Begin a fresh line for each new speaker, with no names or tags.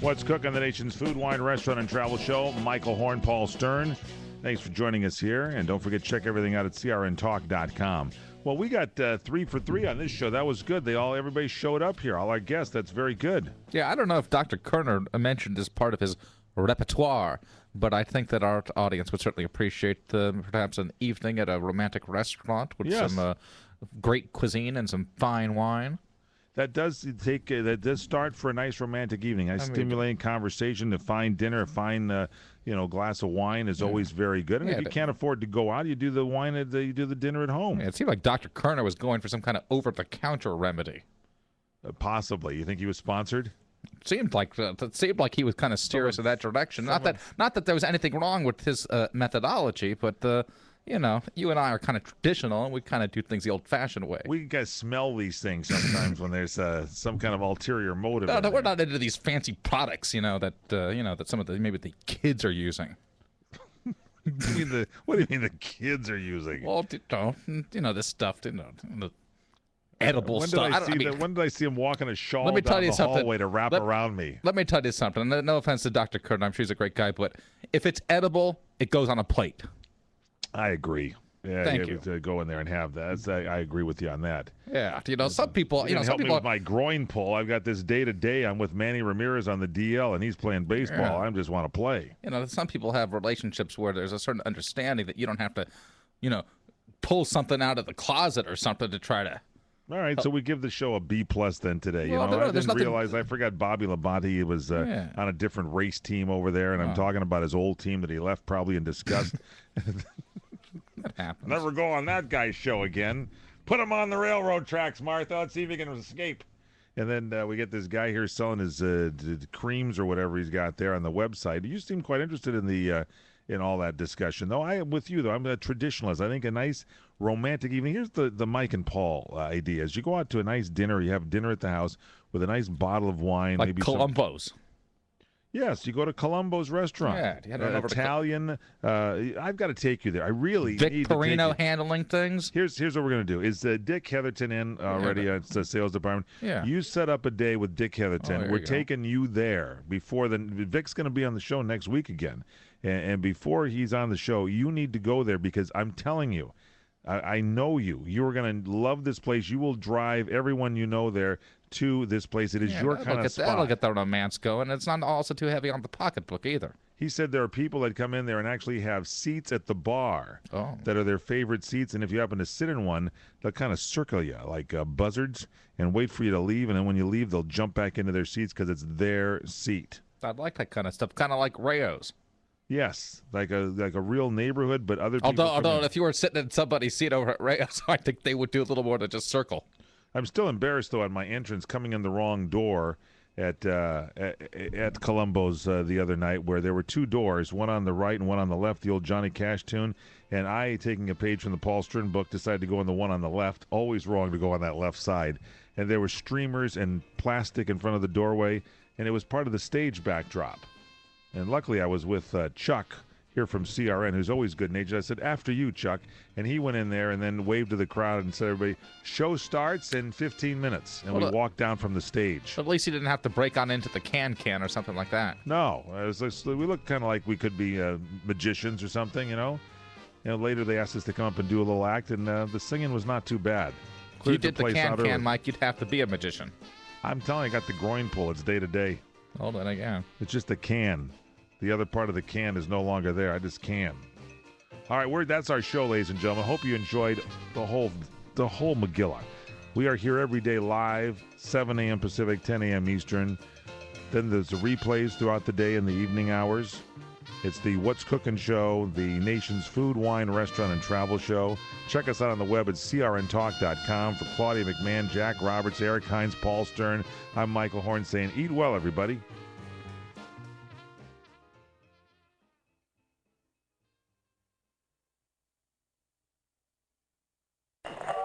What's Cooking, the nation's food, wine, restaurant, and travel show. Michael Horn, Paul Stern. Thanks for joining us here. And don't forget, check everything out at crntalk.com. Well, we got 3 for 3 on this show. That was good. Everybody showed up here. All our guests. That's very good.
Yeah, I don't know if Dr. Kerner mentioned as part of his repertoire, but I think that our audience would certainly appreciate perhaps an evening at a romantic restaurant with some great cuisine and some fine wine.
That does start for a nice romantic evening. Stimulating conversation, a fine dinner, a fine glass of wine is always very good. And if you can't afford to go out, you do the wine you do the dinner at home.
Yeah, it seemed like Dr. Kerner was going for some kind of over-the-counter remedy.
Possibly. You think he was sponsored?
It seemed like he was kind of steer us in that direction. Not that there was anything wrong with his methodology, but you and I are kind of traditional, and we kind of do things the old-fashioned way.
We guys smell these things sometimes when there's some kind of ulterior motive.
No, we're not into these fancy products, that some of maybe the kids are using.
What do you mean the kids are using?
Well, this stuff, the edible stuff.
When did I see him walking a shawl down the hallway to wrap around me?
Let me tell you something. No offense to Dr. Kerner, I'm sure he's a great guy, but if it's edible, it goes on a plate.
I agree. Yeah,
Thank you.
To go in there and have that. I agree with you on that.
Yeah, some people,
help me with my groin pull. I've got this day-to-day. I'm with Manny Ramirez on the DL, and he's playing baseball.
Yeah.
I just want to play.
Some people have relationships where there's a certain understanding that you don't have to, pull something out of the closet or something to try to.
All right, so we give the show a B+ then today. I didn't realize. I forgot Bobby Labonte was on a different race team over there, and I'm talking about his old team that he left probably in disgust.
That happens.
Never go on that guy's show again. Put him on the railroad tracks, Martha. Let's see if he can escape. And then we get this guy here selling his creams or whatever he's got there on the website. You seem quite interested in all that discussion, though. I am with you, though. I'm a traditionalist. I think a nice romantic evening. Here's the Mike and Paul idea. As you go out to a nice dinner, you have dinner at the house with a nice bottle of wine.
Like
maybe
Columbo's.
Yes, you go to Columbo's restaurant.
Yeah, you head on over to
Italian. I've got to take you there. I really
Vic
need
Perino
to take you.
handling things.
Here's what we're going to do. Is Dick Heatherton in already at the sales department?
Yeah.
You set up a day with Dick Heatherton. We're taking you there before Vic's going to be on the show next week again. And before he's on the show, you need to go there because I'm telling you, I know you. You are going to love this place. You will drive everyone you know there to this place. It is your kind of spot.
That'll get the romance going. It's not also too heavy on the pocketbook either.
He said there are people that come in there and actually have seats at the bar that are their favorite seats. And if you happen to sit in one, they'll kind of circle you like buzzards and wait for you to leave. And then when you leave, they'll jump back into their seats because it's their seat.
I'd like that kind of stuff, kind of like Rayo's.
Yes, like a real neighborhood, but other people.
Although if you were sitting in somebody's seat over at Rayo's, I think they would do a little more than just circle.
I'm still embarrassed though at my entrance coming in the wrong door at Columbo's the other night, where there were two doors, one on the right and one on the left, the old Johnny Cash tune, and I, taking a page from the Paul Stern book, decided to go on the one on the left. Always wrong to go on that left side. And there were streamers and plastic in front of the doorway, and it was part of the stage backdrop. And luckily I was with Chuck here from CRN, who's always good-natured. I said, after you, Chuck. And he went in there and then waved to the crowd and said, everybody, show starts in 15 minutes. And we walked down from the stage.
At least he didn't have to break on into the can or something like that.
No. We looked kind of like we could be magicians or something, Later they asked us to come up and do a little act, and the singing was not too bad.
If you did the can, Mike, you'd have to be a magician.
I'm telling you, I got the groin pull. It's day to day.
Hold on again.
It's just the can. The other part of the can is no longer there. I just can. All right, that's our show, ladies and gentlemen. Hope you enjoyed the whole Megillah. We are here every day live, 7 a.m. Pacific, 10 a.m. Eastern. Then there's the replays throughout the day in the evening hours. It's the What's Cooking show, the nation's food, wine, restaurant, and travel show. Check us out on the web at crntalk.com. For Claudia McMahon, Jack Roberts, Eric Hines, Paul Stern, I'm Michael Horn saying, eat well, everybody.